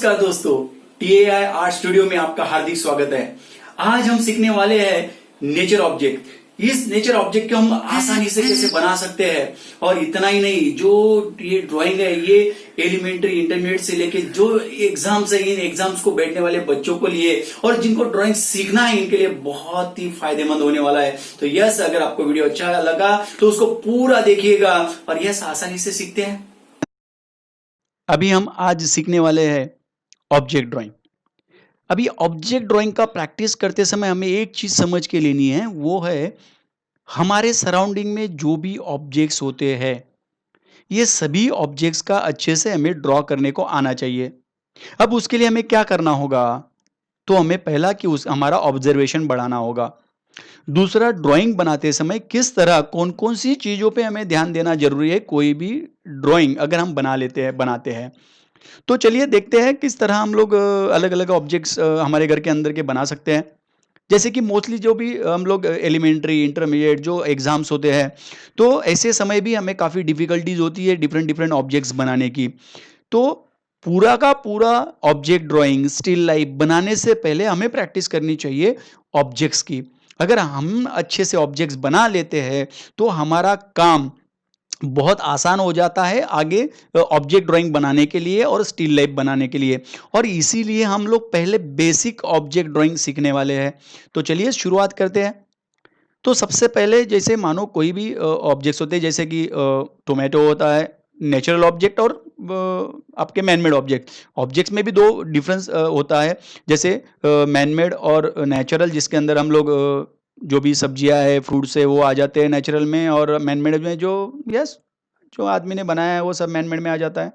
नमस्कार दोस्तों, टीएआई art studio में आपका हार्दिक स्वागत है। आज हम सीखने वाले हैं नेचर ऑब्जेक्ट। इस नेचर ऑब्जेक्ट को हम आसानी से कैसे बना सकते हैं, और इतना ही नहीं, जो ये ड्राइंग है ये एलिमेंट्री इंटरमीडिएट से लेके जो एग्जाम्स है, इन एग्जाम्स को बैठने वाले बच्चों को लिए और जिनको ड्राइंग सीखना है इनके लिए बहुत ही फायदेमंद होने वाला है। तो यस, अगर आपको वीडियो अच्छा लगा तो उसको पूरा देखिएगा और यस, आसानी से सीखते हैं। अभी हम आज सीखने वाले हैं ऑब्जेक्ट ड्राइंग। अभी ऑब्जेक्ट ड्राइंग का प्रैक्टिस करते समय हमें एक चीज समझ के लेनी है, वो है हमारे सराउंडिंग में जो भी ऑब्जेक्ट्स होते हैं, ये सभी ऑब्जेक्ट्स का अच्छे से हमें ड्रॉ करने को आना चाहिए। अब उसके लिए हमें क्या करना होगा? तो हमें पहला कि उस हमारा ऑब्जर्वेशन बढ़ाना होगा। दूसरा, ड्राइंग बनाते समय किस तरह कौन कौन सी चीजों पे हमें ध्यान देना जरूरी है कोई भी ड्राइंग अगर हम बनाते हैं। तो चलिए देखते हैं किस तरह हम लोग अलग अलग ऑब्जेक्ट्स हमारे घर के अंदर के बना सकते हैं। जैसे कि मोस्टली जो भी हम लोग एलिमेंट्री इंटरमीडिएट जो एग्जाम्स होते हैं, तो ऐसे समय भी हमें काफ़ी डिफिकल्टीज होती है डिफरेंट डिफरेंट ऑब्जेक्ट्स बनाने की। तो पूरा का पूरा ऑब्जेक्ट ड्राइंग स्टिल लाइफ बनाने से पहले हमें प्रैक्टिस करनी चाहिए ऑब्जेक्ट्स की। अगर हम अच्छे से ऑब्जेक्ट्स बना लेते हैं तो हमारा काम बहुत आसान हो जाता है आगे ऑब्जेक्ट ड्राइंग बनाने के लिए और स्टिल लाइफ बनाने के लिए। और इसीलिए हम लोग पहले बेसिक ऑब्जेक्ट ड्राइंग सीखने वाले हैं। तो चलिए शुरुआत करते हैं। तो सबसे पहले जैसे मानो कोई भी ऑब्जेक्ट्स होते हैं, जैसे कि टोमेटो होता है नेचुरल ऑब्जेक्ट, और आपके मैनमेड ऑब्जेक्ट। ऑब्जेक्ट्स में भी दो डिफरेंस होता है, जैसे मैनमेड और नेचुरल, जिसके अंदर हम लोग जो भी सब्जियां है फ्रूट्स है वो आ जाते हैं नेचुरल में, और मैनमेड में जो यस जो आदमी ने बनाया है वो सब मैनमेड में आ जाता है।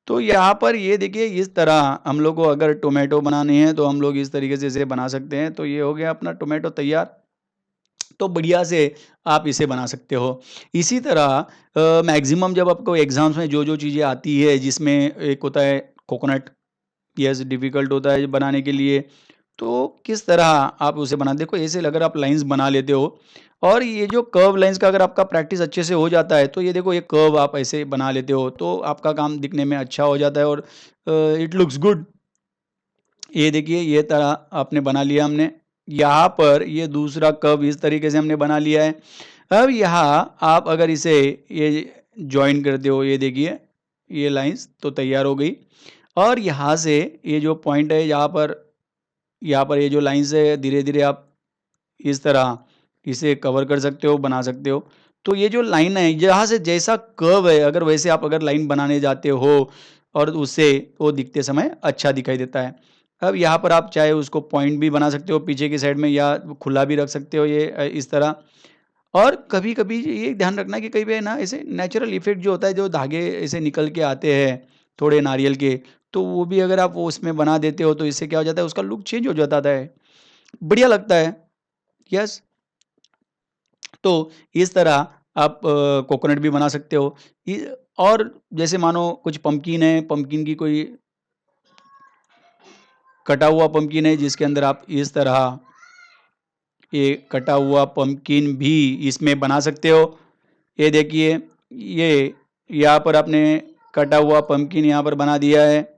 तो यहाँ पर ये देखिए, इस तरह हम लोग को अगर टोमेटो बनानी है तो हम लोग इस तरीके से इसे बना सकते हैं। तो ये हो गया अपना टोमेटो तैयार। तो बढ़िया से आप इसे बना सकते हो। इसी तरह मैक्सिमम जब आपको एग्जाम्स में जो जो चीज़ें आती है, जिसमें एक होता है कोकोनट, यस डिफ़िकल्ट होता है बनाने के लिए। तो किस तरह आप उसे बना, देखो ऐसे अगर आप लाइंस बना लेते हो, और ये जो कर्व लाइंस का अगर आपका प्रैक्टिस अच्छे से हो जाता है, तो ये देखो ये कर्व आप ऐसे बना लेते हो तो आपका काम दिखने में अच्छा हो जाता है और इट लुक्स गुड। ये देखिए ये तरह आपने बना लिया हमने। यहाँ पर ये दूसरा कर्व इस तरीके से हमने बना लिया है। अब यहाँ आप अगर इसे ये ज्वाइन करते हो, ये देखिए ये लाइंस तो तैयार हो गई। और यहाँ से ये जो पॉइंट है यहाँ पर ये जो लाइंस है, धीरे धीरे आप इस तरह इसे कवर कर सकते हो, बना सकते हो। तो ये जो लाइन है, यहाँ से जैसा कर्व है, अगर वैसे आप अगर लाइन बनाने जाते हो और उससे वो दिखते समय अच्छा दिखाई देता है। अब यहाँ पर आप चाहे उसको पॉइंट भी बना सकते हो पीछे की साइड में, या खुला भी रख सकते हो ये इस तरह। और कभी कभी ये ध्यान रखना कि कई बार ना ऐसे नेचुरल इफेक्ट जो होता है, जो धागे ऐसे निकल के आते हैं थोड़े नारियल के, तो वो भी अगर आप वो उसमें बना देते हो तो इससे क्या हो जाता है, उसका लुक चेंज हो जाता है, बढ़िया लगता है। यस, तो इस तरह आप कोकोनट भी बना सकते हो। और जैसे मानो कुछ पंपकिन है, पंपकिन की कोई कटा हुआ पंपकिन है, जिसके अंदर आप इस तरह ये कटा हुआ पंपकिन भी इसमें बना सकते हो। ये देखिए, ये यहाँ पर आपने कटा हुआ पंपकिन यहाँ पर बना दिया है।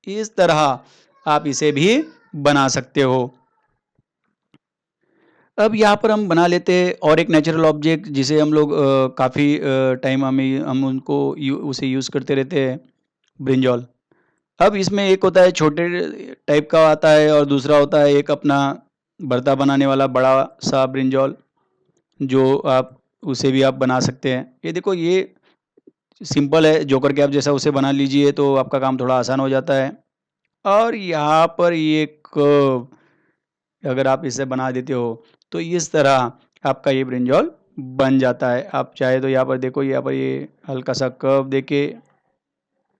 इस तरह आप इसे भी बना सकते हो। अब यहाँ पर हम बना लेते हैं और एक नेचुरल ऑब्जेक्ट, जिसे हम लोग काफ़ी टाइम हम उनको उसे यूज़ करते रहते हैं, ब्रिंजॉल। अब इसमें एक होता है छोटे टाइप का आता है, और दूसरा होता है एक अपना भरता बनाने वाला बड़ा सा ब्रिंजॉल, जो आप उसे भी आप बना सकते हैं। ये देखो ये सिंपल है, जोकर कैप जैसा उसे बना लीजिए तो आपका काम थोड़ा आसान हो जाता है। और यहाँ पर ये कर्व अगर आप इसे बना देते हो तो इस तरह आपका ये ब्रिंजॉल बन जाता है। आप चाहे तो यहाँ पर देखो, यहाँ पर ये हल्का सा कर्व देके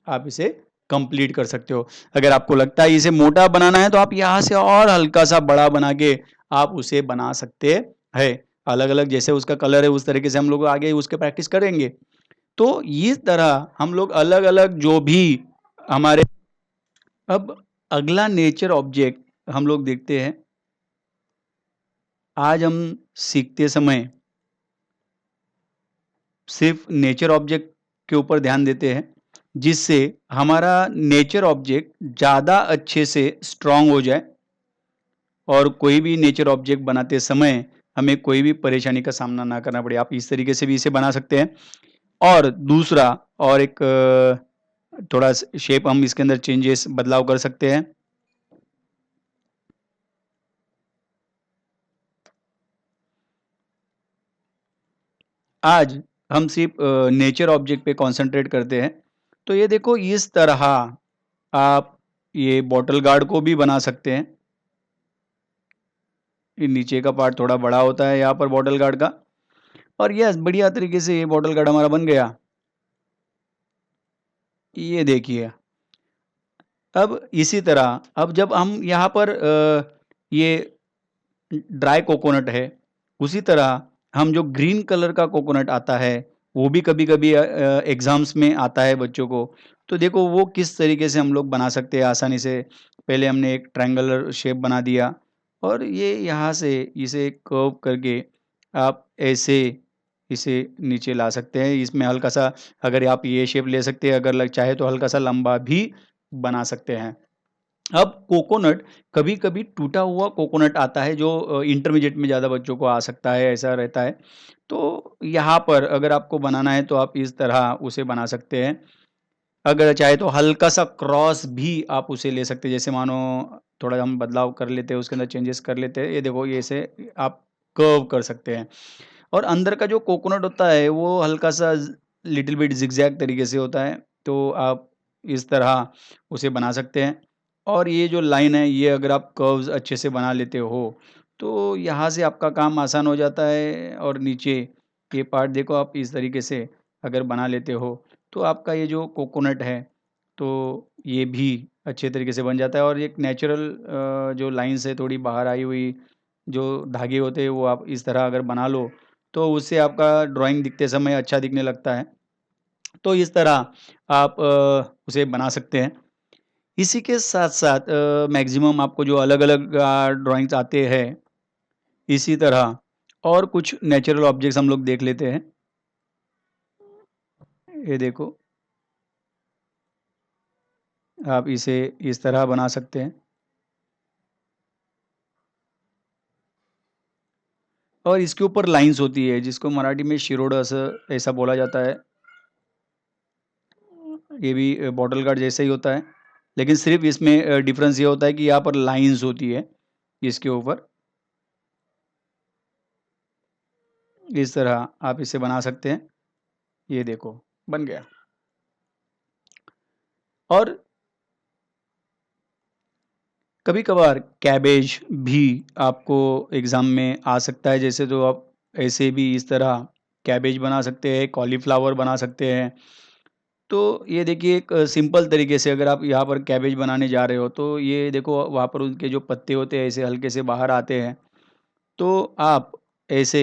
आप इसे कंप्लीट कर सकते हो। अगर आपको लगता है इसे मोटा बनाना है तो आप यहाँ से और हल्का सा बड़ा बना के आप उसे बना सकते हैं। अलग अलग जैसे उसका कलर है उस तरीके से हम लोग आगे उसके प्रैक्टिस करेंगे। तो इस तरह हम लोग अलग अलग जो भी हमारे। अब अगला नेचर ऑब्जेक्ट हम लोग देखते हैं। आज हम सीखते समय सिर्फ नेचर ऑब्जेक्ट के ऊपर ध्यान देते हैं, जिससे हमारा नेचर ऑब्जेक्ट ज़्यादा अच्छे से स्ट्रांग हो जाए और कोई भी नेचर ऑब्जेक्ट बनाते समय हमें कोई भी परेशानी का सामना ना करना पड़े। आप इस तरीके से भी इसे बना सकते हैं। और दूसरा और एक थोड़ा शेप हम इसके अंदर चेंजेस बदलाव कर सकते हैं। आज हम सिर्फ नेचर ऑब्जेक्ट पे कंसंट्रेट करते हैं। तो ये देखो इस तरह आप ये बॉटल गार्ड को भी बना सकते हैं। ये नीचे का पार्ट थोड़ा बड़ा होता है यहाँ पर बॉटल गार्ड का, और यस बढ़िया तरीके से ये बॉटल गार्ड हमारा बन गया। ये देखिए, अब इसी तरह अब जब हम यहाँ पर ये ड्राई कोकोनट है, उसी तरह हम जो ग्रीन कलर का कोकोनट आता है वो भी कभी कभी एग्जाम्स में आता है बच्चों को। तो देखो वो किस तरीके से हम लोग बना सकते हैं आसानी से। पहले हमने एक ट्रायंगुलर शेप बना दिया और ये यहाँ से इसे कर्व करके आप ऐसे इसे नीचे ला सकते हैं। इसमें हल्का सा अगर आप ये शेप ले सकते हैं, अगर चाहे तो हल्का सा लंबा भी बना सकते हैं। अब कोकोनट कभी कभी टूटा हुआ कोकोनट आता है जो इंटरमीडिएट में ज़्यादा बच्चों को आ सकता है, ऐसा रहता है। तो यहाँ पर अगर आपको बनाना है तो आप इस तरह उसे बना सकते हैं। अगर चाहे तो हल्का सा क्रॉस भी आप उसे ले सकते हैं, जैसे मानो थोड़ा हम बदलाव कर लेते हैं, उसके अंदर चेंजेस कर लेते हैं। ये देखो ये इसे आप कर्व कर सकते हैं। और अंदर का जो कोकोनट होता है वो हल्का सा लिटिल बिट जिगजैग तरीके से होता है, तो आप इस तरह उसे बना सकते हैं। और ये जो लाइन है ये अगर आप कर्व्स अच्छे से बना लेते हो तो यहाँ से आपका काम आसान हो जाता है। और नीचे ये पार्ट देखो आप इस तरीके से अगर बना लेते हो तो आपका ये जो कोकोनट है तो ये भी अच्छे तरीके से बन जाता है। और एक नेचुरल जो लाइंस है थोड़ी बाहर आई हुई जो धागे होते हैं वो आप इस तरह अगर बना लो तो उससे आपका ड्राइंग दिखते समय अच्छा दिखने लगता है। तो इस तरह आप उसे बना सकते हैं। इसी के साथ-साथ मैक्सिमम आपको जो अलग-अलग ड्राइंग्स आते हैं, इसी तरह और कुछ नेचुरल ऑब्जेक्ट्स हम लोग देख लेते हैं। ये देखो, आप इसे इस तरह बना सकते हैं। और इसके ऊपर लाइन्स होती है जिसको मराठी में शिरोड ऐसा बोला जाता है। ये भी बॉटल गार्ड जैसा ही होता है, लेकिन सिर्फ इसमें डिफरेंस ये होता है कि यहाँ पर लाइन्स होती है इसके ऊपर। इस तरह आप इसे बना सकते हैं। ये देखो, बन गया। और कभी कभार कैबेज भी आपको एग्ज़ाम में आ सकता है, जैसे तो आप ऐसे भी इस तरह कैबेज बना सकते हैं, कॉलीफ्लावर बना सकते हैं। तो ये देखिए एक सिंपल तरीके से अगर आप यहाँ पर कैबेज बनाने जा रहे हो तो ये देखो वहाँ पर उनके जो पत्ते होते हैं ऐसे हल्के से बाहर आते हैं। तो आप ऐसे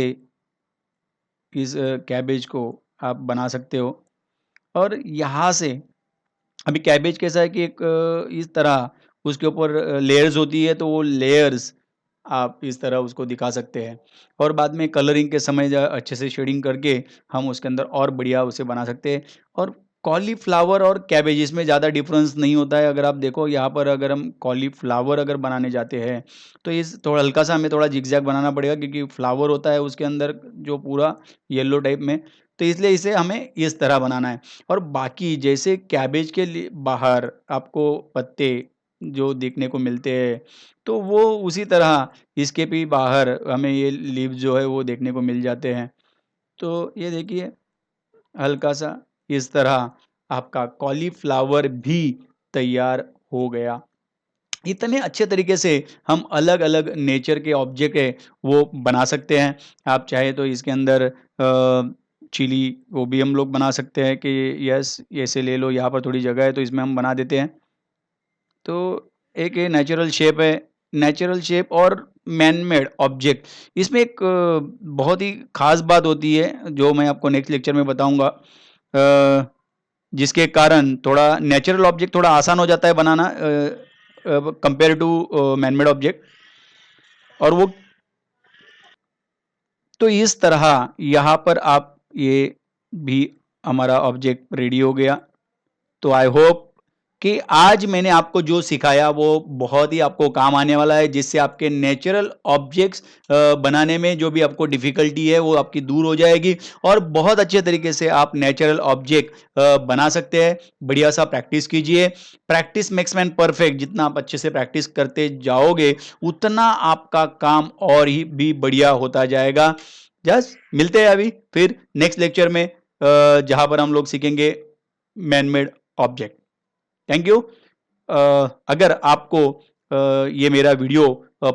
इस कैबेज को आप बना सकते हो। और यहाँ से अभी कैबेज कैसा है कि एक इस तरह उसके ऊपर लेयर्स होती है, तो वो लेयर्स आप इस तरह उसको दिखा सकते हैं। और बाद में कलरिंग के समय अच्छे से शेडिंग करके हम उसके अंदर और बढ़िया उसे बना सकते हैं। और कॉलीफ्लावर और कैबेज इसमें ज़्यादा डिफरेंस नहीं होता है। अगर आप देखो यहाँ पर अगर हम कॉलीफ्लावर अगर बनाने जाते हैं तो इस थोड़ा हल्का सा हमें थोड़ा जिगजैग बनाना पड़ेगा, क्योंकि फ्लावर होता है उसके अंदर जो पूरा येलो टाइप में, तो इसलिए इसे हमें इस तरह बनाना है। और बाकी जैसे कैबेज के लिए बाहर आपको पत्ते जो देखने को मिलते हैं, तो वो उसी तरह इसके भी बाहर हमें ये लीव जो है वो देखने को मिल जाते हैं। तो ये देखिए हल्का सा इस तरह आपका कॉलीफ्लावर भी तैयार हो गया। इतने अच्छे तरीके से हम अलग-अलग नेचर के ऑब्जेक्ट है वो बना सकते हैं। आप चाहे तो इसके अंदर चिली वो भी हम लोग बना सकते हैं कि यस ऐसे ले लो, यहाँ पर थोड़ी जगह है तो इसमें हम बना देते हैं। तो एक ये नेचुरल शेप है, नेचुरल शेप और मैन मेड ऑब्जेक्ट, इसमें एक बहुत ही ख़ास बात होती है जो मैं आपको नेक्स्ट लेक्चर में बताऊँगा। जिसके कारण थोड़ा नेचुरल ऑब्जेक्ट थोड़ा आसान हो जाता है बनाना compare to man made object. और वो तो इस तरह यहाँ पर आप ये भी हमारा ऑब्जेक्ट रेडी हो गया। तो आई होप कि आज मैंने आपको जो सिखाया वो बहुत ही आपको काम आने वाला है, जिससे आपके नेचुरल ऑब्जेक्ट्स बनाने में जो भी आपको डिफिकल्टी है वो आपकी दूर हो जाएगी और बहुत अच्छे तरीके से आप नेचुरल ऑब्जेक्ट बना सकते हैं। बढ़िया सा प्रैक्टिस कीजिए। Practice makes man perfect. जितना आप अच्छे से प्रैक्टिस करते जाओगे उतना आपका काम और ही भी बढ़िया होता जाएगा। जस्ट मिलते हैं अभी फिर नेक्स्ट लेक्चर में, जहां पर हम लोग सीखेंगे man made object. Thank you. अगर आपको ये मेरा वीडियो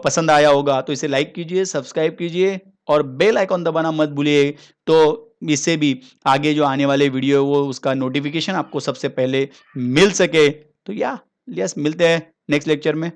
पसंद आया होगा तो इसे लाइक कीजिए, सब्सक्राइब कीजिए और बेल आइकॉन दबाना मत भूलिए, तो इससे भी आगे जो आने वाले वीडियो है वो उसका नोटिफिकेशन आपको सबसे पहले मिल सके। तो यस मिलते हैं नेक्स्ट लेक्चर में।